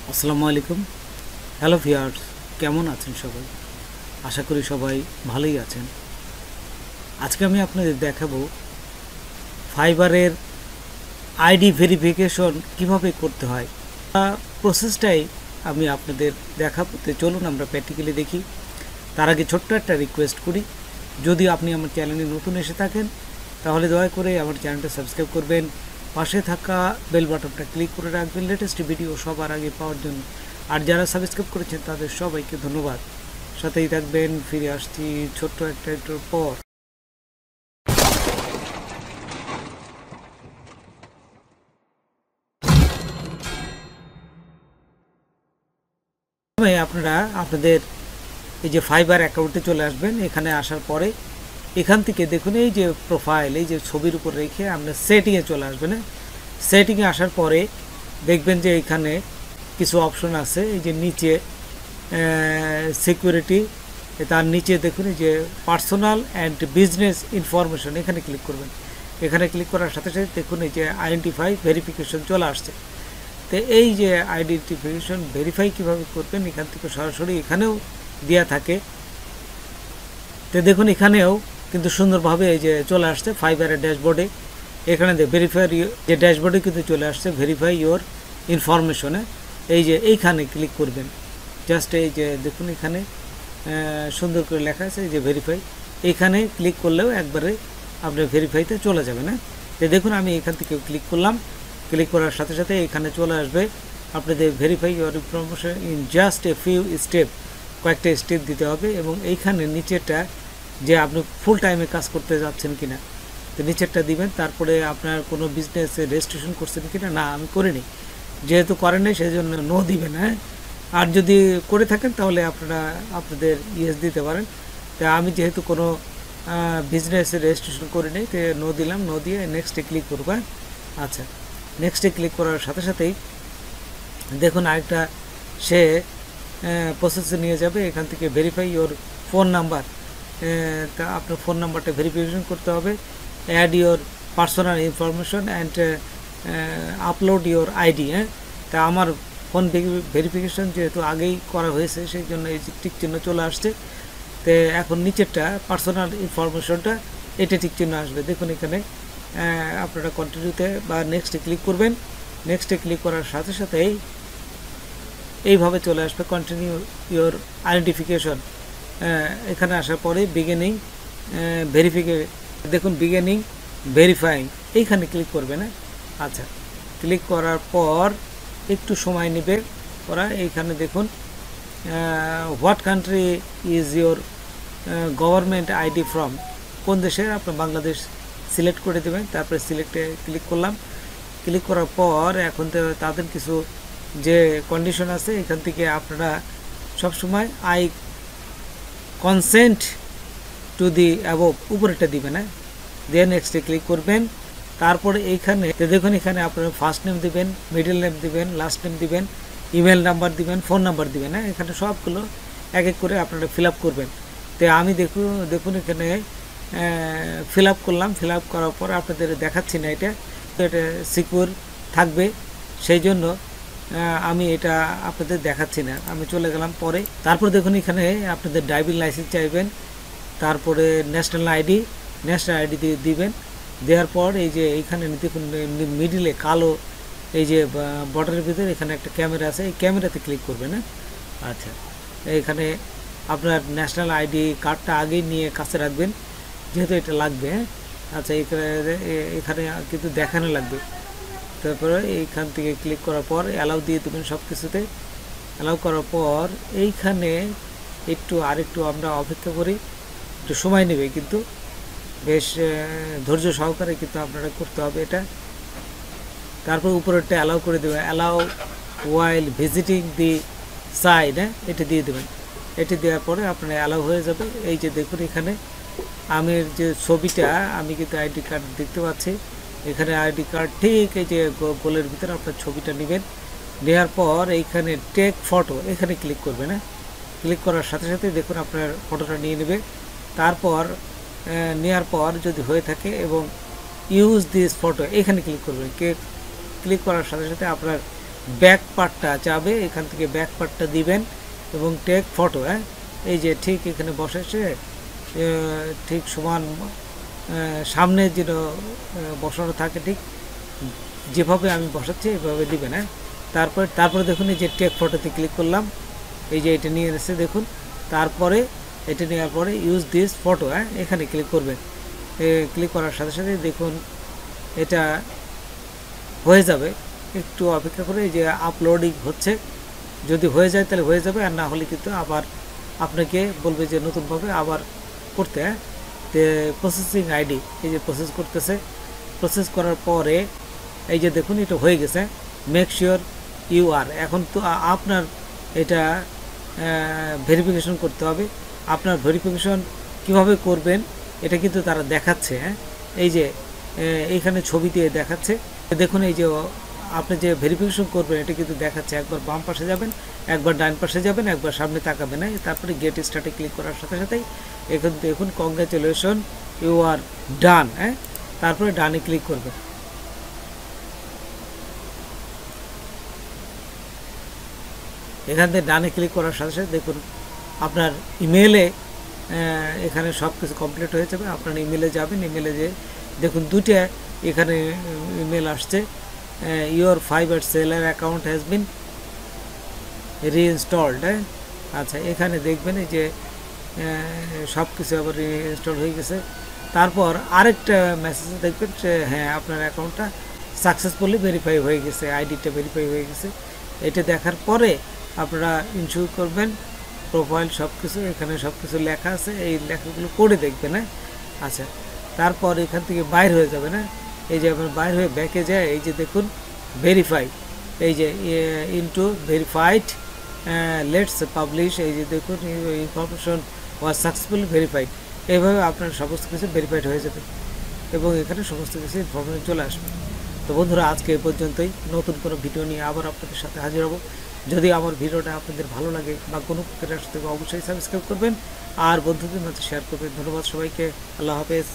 আসসালামু আলাইকুম। Hello viewers, কেমন আছেন সবাই? আশা করি সবাই ভালোই আছেন। আজকে আমি আপনাদের দেখাবো ফাইবারের আইডি ভেরিফিকেশন কিভাবে করতে হয়। প্রসেসটাই আমি আপনাদের দেখাবো। তো চলুন আমরা প্র্যাকটিক্যালি দেখি। তার আগে ছোট্ট একটা রিকোয়েস্ট করি, যদি আপনি আমার চ্যানেলে নতুন এসে থাকেন তাহলে দয়া করে আমার চ্যানেলটা সাবস্ক্রাইব করবেন, পাশে থাকা বেল বাটনটা ক্লিক করে রাখবেন লেটেস্ট ভিডিও সবার আগে পাওয়ার জন্য। আর যারা সাবস্ক্রাইব করেছেন তাদের সবাইকে ধন্যবাদ। সাথেই থাকবেন, ফিরে আসছি ছোট্ট একটু পর। আপনারা আপনাদের এই যে ফাইবার অ্যাকাউন্টে চলে আসবেন। এখানে আসার পরে এখান থেকে দেখুন এই যে প্রোফাইল, এই যে ছবির উপর রেখে আপনার সেটিংয়ে চলে আসবেন। সেটিংয়ে আসার পরে দেখবেন যে এখানে কিছু অপশন আছে। এই যে নিচে সিকিউরিটি, তার নিচে দেখুন এই যে পার্সোনাল অ্যান্ড বিজনেস ইনফরমেশন, এখানে ক্লিক করবেন। এখানে ক্লিক করার সাথে সাথে দেখুন এই যে আইডেন্টিফাই ভেরিফিকেশন চলে আসছে। তো এই যে আইডেন্টিফিকেশন ভেরিফাই কীভাবে করবেন এখান থেকে সরাসরি এখানেও দেওয়া থাকে। তো দেখুন এখানেও কিন্তু সুন্দরভাবে এই যে চলে আসছে ফাইবারের ড্যাশবোর্ডে। এখানে ভেরিফাই যে ড্যাশবোর্ডে কিন্তু চলে আসছে ভেরিফাই ইওর ইনফরমেশনে। এই যে এইখানে ক্লিক করবেন। জাস্ট এই যে দেখুন এখানে সুন্দর করে লেখা আছে এই যে ভেরিফাই। এইখানে ক্লিক করলেও একবারে আপনার ভেরিফাইতে চলে যাবে না। তো দেখুন আমি এখান থেকে ক্লিক করলাম। ক্লিক করার সাথে সাথে এখানে চলে আসবে আপনাদের verify your information in just a few step. কয়েকটা স্টেপ দিতে হবে এবং এইখানে নিচেরটা যে আপনি ফুল টাইমে কাজ করতে যাচ্ছেন কিনা, তো নিচেরটা দিবেন। তারপরে আপনার কোনো বিজনেসে রেজিস্ট্রেশন করছেন কিনা, না আমি করিনি, যেহেতু করেন নাই সেই জন্য নো দিবেন। হ্যাঁ, আর যদি করে থাকেন তাহলে আপনারা আপনাদের ইয়েস দিতে পারেন। তা আমি যেহেতু কোনো বিজনেসে রেজিস্ট্রেশন করি নাই, তো নো দিলাম। নো দিয়ে নেক্সটে ক্লিক করব। আচ্ছা, নেক্সটে ক্লিক করার সাথে সাথেই দেখুন আরেকটা সে প্রসেসে নিয়ে যাবে। এখান থেকে ভেরিফাই ইওর ফোন নাম্বার, তা আপনার ফোন নাম্বারটা ভেরিফিকেশন করতে হবে। Add your personal information and upload your ID. তা আমার ফোন ভেরিফিকেশন যেহেতু আগেই করা হয়েছে সেই জন্য এই টিক চিহ্ন চলে আসছে। তো এখন নিচেরটা পার্সোনাল ইনফরমেশনটা এটা টিক চিহ্ন আসবে। দেখুন এখানে আপনারা কন্টিনিউতে বা নেক্সটে ক্লিক করবেন। নেক্সটে ক্লিক করার সাথে সাথেই এইভাবে চলে আসবে কন্টিনিউ ইওর আইডেন্টিফিকেশন। এখানে আসার পরে বিগিনিং দেখুন বিগিনিং ভেরিফাইং, এইখানে ক্লিক করবে না। আচ্ছা, ক্লিক করার পর একটু সময় নেবে ওরা। এইখানে দেখুন what country is your government ID from, কোন দেশের, আপনার বাংলাদেশ সিলেক্ট করে দেবেন। তারপরে সিলেক্টে ক্লিক করলাম। ক্লিক করার পর এখন তো তাদের কিছু যে কন্ডিশন আছে এখান থেকে আপনারা সবসময় I consent to the above উপরেটা দিবেন। দিয়ে নেক্সটে ক্লিক করবেন। তারপরে এইখানে দেখুন এখানে আপনারা ফার্স্ট নেম দিবেন, মিডল নেম দিবেন, লাস্ট নেম দিবেন, ইমেল নাম্বার দিবেন, ফোন নাম্বার দিবেন। এখানে সবগুলো এক এক করে আপনারা ফিল আপ করবেন। তো আমি দেখুন এখানে ফিল আপ করলাম। ফিল আপ করার পর আপনাদের দেখাচ্ছি না, এটা সিকিউর থাকবে সেই জন্য আমি এটা আপনাদের দেখাচ্ছি না। আমি চলে গেলাম পরে। তারপর দেখুন এখানে আপনাদের ড্রাইভিং লাইসেন্স চাইবেন, তারপরে ন্যাশনাল আইডি দিয়ে দিবেন। দেওয়ার পর এই যে এইখানে দেখুন মিডিলে কালো এই যে বর্ডারের ভিতরে এখানে একটা ক্যামেরা আছে, এই ক্যামেরাতে ক্লিক করবেন। আচ্ছা, এইখানে আপনার ন্যাশনাল আইডি কার্ডটা আগেই নিয়ে কাছে রাখবেন যেহেতু এটা লাগবে। আচ্ছা, এখানে কিন্তু দেখানো লাগবে। তারপরে এইখান থেকে ক্লিক করার পর অ্যালাউ দিয়ে দেবেন সব কিছুতে। অ্যালাউ করার পর এইখানে আরেকটু আমরা অপেক্ষা করি, একটু সময় নেবে কিন্তু বেশ ধৈর্য সহকারে কিন্তু আপনারা করতে হবে এটা। তারপর উপরেরটা অ্যালাউ করে দেবেন, অ্যালাউ ওয়াইল ভিজিটিং দি সাইড, এটা দিয়ে দেবেন। এটি দেওয়ার পরে আপনার অ্যালাউ হয়ে যাবে। এই যে দেখুন এখানে আমি যে ছবিটা আমি কিন্তু আইডি কার্ড দেখতে পাচ্ছি। এখানে আইডি কার্ড ঠিক এই যে গোলের ভিতরে আপনার ছবিটা নেবেন। নেওয়ার পর এইখানে টেক ফটো, এখানে ক্লিক করবেন। ক্লিক করার সাথে সাথে দেখুন আপনার ফটোটা নিয়ে নেবে। তারপর নেওয়ার পর যদি হয়ে থাকে এবং ইউজ দিস ফটো এখানে ক্লিক করবেন। ক্লিক করার সাথে সাথে আপনার ব্যাক পার্টটা চাবে, এখান থেকে ব্যাক পার্টটা দিবেন এবং টেক ফটো। হ্যাঁ, এই যে ঠিক এখানে বসেছে, ঠিক সমান সামনে যেন বসানো থাকে, ঠিক যেভাবে আমি বসাচ্ছি এইভাবে দিবেন। হ্যাঁ, তারপরে দেখুন এই যে টেক ফটোতে ক্লিক করলাম, এই যে এটা নিয়ে এসে দেখুন। তারপরে এটা নেওয়ার পরে ইউজ দিস ফটো, হ্যাঁ এখানে ক্লিক করবেন। ক্লিক করার সাথে সাথে দেখুন এটা হয়ে যাবে। একটু অপেক্ষা করে এই যে আপলোডিং হচ্ছে, যদি হয়ে যায় তাহলে হয়ে যাবে, আর না হলে কিন্তু আবার আপনাকে বলবে যে নতুনভাবে আবার করতে। হ্যাঁ, প্রসেসিং আইডি এই যে প্রসেস করতেছে। প্রসেস করার পরে এই যে দেখুন এটা হয়ে গেছে। মেক শিওর ইউ আর, এখন তো আপনার এটা ভেরিফিকেশন করতে হবে। আপনার ভেরিফিকেশন কিভাবে করবেন এটা কিন্তু তারা দেখাচ্ছে। হ্যাঁ, এই যে এইখানে ছবি দিয়ে দেখাচ্ছে। দেখুন এই যে আপনি যে ভেরিফিকেশন করবেন এটা কিন্তু দেখাচ্ছে। একবার বাম পাশে যাবেন, একবার ডান পাশে যাবেন, একবার সামনে তাকাবেন। না তারপরে গেট স্টার্টে ক্লিক করার সাথে সাথেই এখন দেখুন কংগ্রাচুলেশন ইউ আর ডান। হ্যাঁ, তারপরে ডানে ক্লিক করবেন। এখান থেকে ডানে ক্লিক করার সাথে সাথে দেখুন আপনার ইমেলে এখানে সব কিছু কমপ্লিট হয়ে যাবে। আপনার ইমেলে যাবেন, ইমেলে যে দেখুন দুইটা এখানে ইমেল আসছে, your Fiverr seller account has been reinstalled. হ্যাঁ, আচ্ছা এখানে দেখবেন এই যে সব কিছু আবার রিইনস্টল হয়ে গেছে। তারপর আরেকটা মেসেজ দেখবেন যে হ্যাঁ আপনার অ্যাকাউন্টটা সাকসেসফুলি ভেরিফাই হয়ে গেছে, আইডিটা ভেরিফাই হয়ে গেছে। এটা দেখার পরে আপনারা ইনশিওর করবেন প্রোফাইল সব কিছু, এখানে সব কিছু লেখা আছে, এই লেখাগুলো পড়ে দেখবেন। হ্যাঁ, আচ্ছা তারপর এখান থেকে বাইর হয়ে যাবে। না এই যে আপনার বাইর হয়ে ব্যাকে যায়, এই যে দেখুন ভেরিফাই, এই যে ইনটু ভেরিফাইড লেটস পাবলিশ, এই যে দেখুন ইনফরমেশন ওয়াজ সাকসেসফুল ভেরিফাইড। এইভাবে আপনার সমস্ত কিছু ভেরিফাইড হয়ে যাবে এবং এখানে সমস্ত কিছু ইনফরমেশন চলে আসবে। তো বন্ধুরা আজকে এই পর্যন্তই। নতুন কোনো ভিডিও নিয়ে আবার আপনাদের সাথে হাজির হব। যদি আমার ভিডিওটা আপনাদের ভালো লাগে বা কোনো প্রকারের সাথে অবশ্যই সাবস্ক্রাইব করবেন আর বন্ধুদের মাঝে শেয়ার করবেন। ধন্যবাদ সবাইকে। আল্লাহ হাফেজ।